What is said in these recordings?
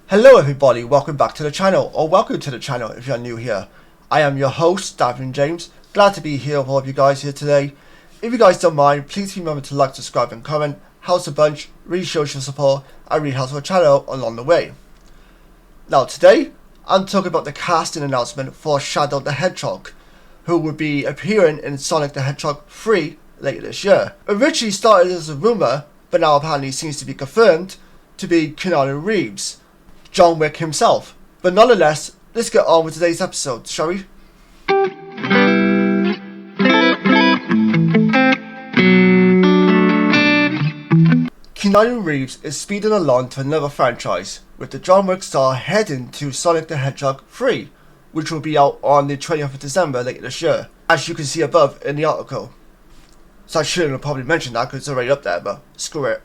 Hello everybody, welcome back to the channel, or welcome to the channel if you're new here. I am your host, Darth James. Glad to be here with all of you guys here today. If you guys don't mind, please remember to like, subscribe and comment. Helps a bunch, really shows your support, and really helps our channel along the way. Now today, I'm talking about the casting announcement for Shadow the Hedgehog, who will be appearing in Sonic the Hedgehog 3 later this year. Originally started as a rumour, but now apparently seems to be confirmed to be Keanu Reeves, John Wick himself. But nonetheless, let's get on with today's episode, shall we? Keanu Reeves is speeding along to another franchise, with the John Wick star heading to Sonic the Hedgehog 3, which will be out on the 20th of December later this year, as you can see above in the article. So I shouldn't have probably mentioned that because it's already up there, but screw it.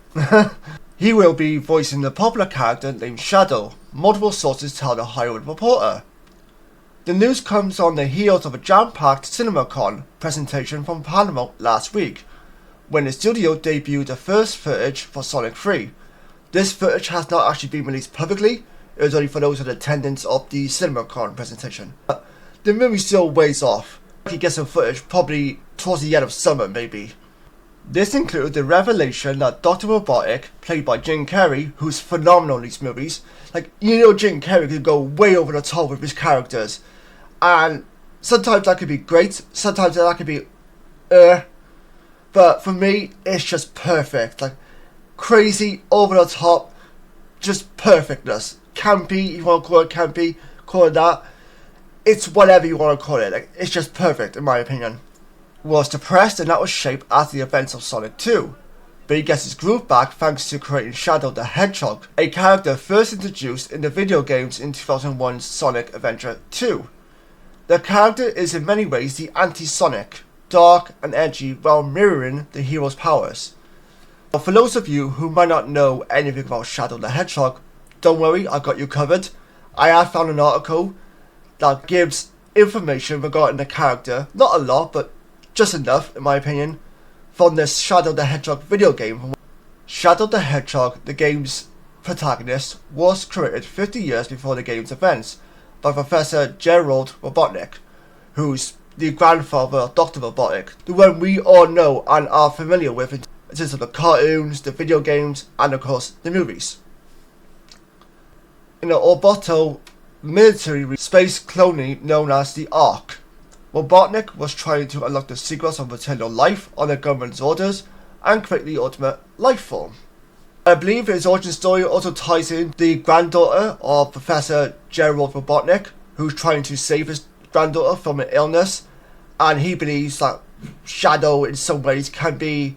He will be voicing the popular character named Shadow, multiple sources tell the Hollywood Reporter. The news comes on the heels of a jam-packed CinemaCon presentation from Paramount last week, when the studio debuted the first footage for Sonic 3. This footage has not actually been released publicly, it was only for those in attendance of the CinemaCon presentation. But the movie's still ways off. You get some footage probably towards the end of summer maybe. This included the revelation that Dr. Robotic, played by Jim Carrey, who's phenomenal in these movies, Jim Carrey could go way over the top with his characters, and sometimes that could be great, sometimes that could be but for me, it's just perfect, crazy, over the top, just perfectness. Campy, you want to call it campy, call it that. It's whatever you want to call it. It's just perfect, in my opinion. Was depressed, and that was shaped after the events of Sonic 2. But he gets his groove back thanks to creating Shadow the Hedgehog, a character first introduced in the video games in 2001's Sonic Adventure 2. The character is in many ways the anti-Sonic, dark and edgy while mirroring the hero's powers. But for those of you who might not know anything about Shadow the Hedgehog, don't worry, I've got you covered. I have found an article that gives information regarding the character, not a lot, but just enough, in my opinion, from this Shadow the Hedgehog video game. Shadow the Hedgehog, the game's protagonist, was created 50 years before the game's events by Professor Gerald Robotnik, who's the grandfather of Dr. Robotic, the one we all know and are familiar with in terms of the cartoons, the video games, and of course the movies. In the Orbital military space colony known as the Ark, Robotnik was trying to unlock the secrets of eternal life on the government's orders and create the ultimate life form. I believe his origin story also ties in the granddaughter of Professor Gerald Robotnik, who's trying to save his granddaughter from an illness, and he believes that Shadow in some ways can be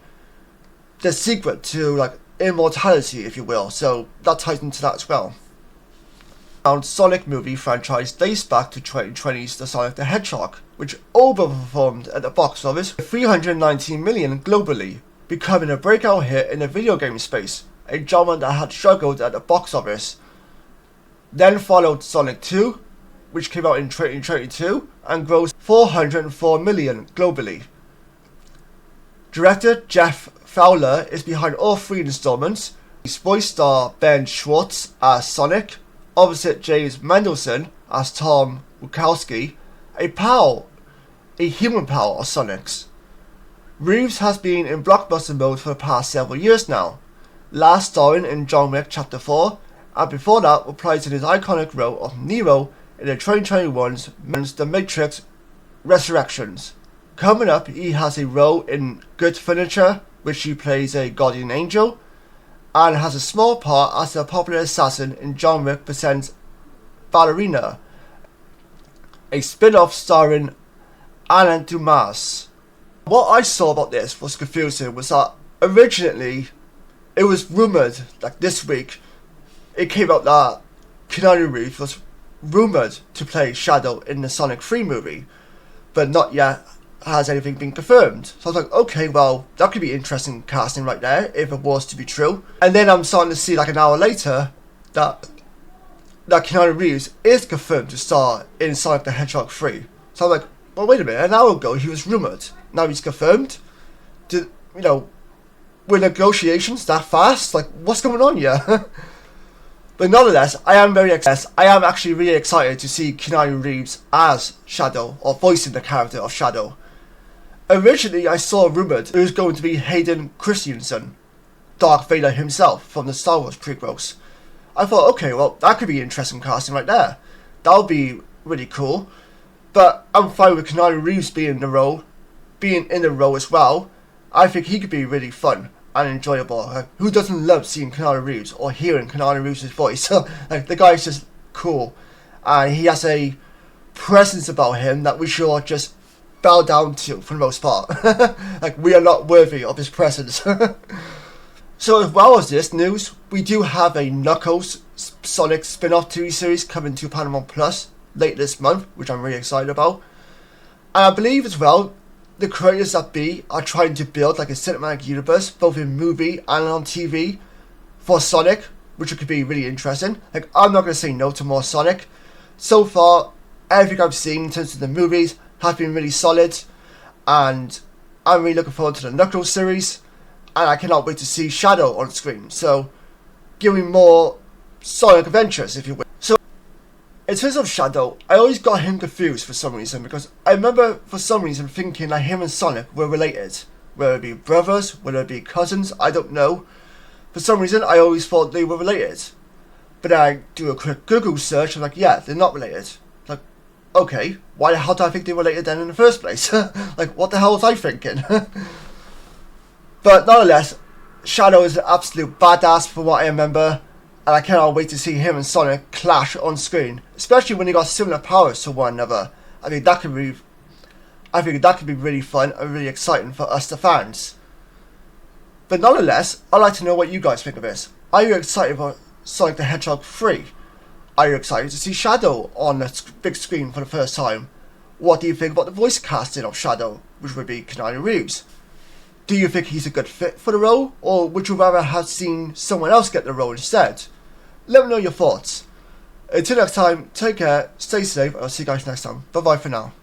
the secret to immortality, if you will, so that ties into that as well. The Sonic movie franchise dates back to 2020's The Sonic the Hedgehog, which overperformed at the box office with $319 million globally, becoming a breakout hit in the video game space, a genre that had struggled at the box office. Then followed Sonic 2, which came out in 2022 and grossed $404 million globally. Director Jeff Fowler is behind all three installments. His voice star Ben Schwartz as Sonic, opposite James Mendelsohn as Tom Wachowski, a human pal of Sonic's. Reeves has been in blockbuster mode for the past several years now, last starring in John Wick Chapter 4, and before that reprising his iconic role of Neo in the 2021's The Matrix Resurrections. Coming up, he has a role in Good Furniture, which he plays a guardian angel, and has a small part as the popular assassin in John Wick Presents Ballerina, a spin-off starring Alain Dumas. What I saw about this was confusing was that originally it was rumoured, this week, it came out that Keanu Reeves was rumoured to play Shadow in the Sonic 3 movie, but not yet has anything been confirmed. So I was like, okay, well, that could be interesting casting right there, if it was to be true. And then I'm starting to see an hour later that Keanu Reeves is confirmed to star in Sonic the Hedgehog 3. So I'm like, well, wait a minute, an hour ago he was rumoured, now he's confirmed? Were negotiations that fast? What's going on here? But nonetheless, I am actually really excited to see Keanu Reeves as Shadow, or voicing the character of Shadow. Originally, I saw rumoured it was going to be Hayden Christensen, Darth Vader himself from the Star Wars prequels. I thought, okay, well, that could be interesting casting right there. That would be really cool. But I'm fine with Keanu Reeves being in the role as well. I think he could be really fun and enjoyable. Who doesn't love seeing Keanu Reeves or hearing Keanu Reeves' voice? Like, the guy's just cool, and he has a presence about him that we should all just bow down to for the most part. Like, we are not worthy of his presence. So as well as this news, we do have a Knuckles Sonic spin-off TV series coming to Paramount Plus late this month, which I'm really excited about. And I believe as well, the creators that be are trying to build like a cinematic universe, both in movie and on TV, for Sonic, which could be really interesting. Like, I'm not going to say no to more Sonic. So far, everything I've seen in terms of the movies has been really solid, and I'm really looking forward to the Knuckles series, and I cannot wait to see Shadow on screen. So, give me more Sonic adventures, if you will. So, in terms of Shadow, I always got him confused for some reason, because I remember for some reason thinking that him and Sonic were related. Whether it be brothers, whether it be cousins, I don't know. For some reason, I always thought they were related. But then I do a quick Google search, and I'm like, yeah, they're not related. Like, okay, why the hell did I think they were related then in the first place? Like, what the hell was I thinking? But nonetheless, Shadow is an absolute badass from what I remember, and I cannot wait to see him and Sonic clash on screen, especially when they got similar powers to one another. I think that could be really fun and really exciting for us, the fans. But nonetheless, I'd like to know what you guys think of this. Are you excited for Sonic the Hedgehog 3? Are you excited to see Shadow on the big screen for the first time? What do you think about the voice casting of Shadow, which would be Keanu Reeves? Do you think he's a good fit for the role, or would you rather have seen someone else get the role instead? Let me know your thoughts. Until next time, take care, stay safe, and I'll see you guys next time. Bye bye for now.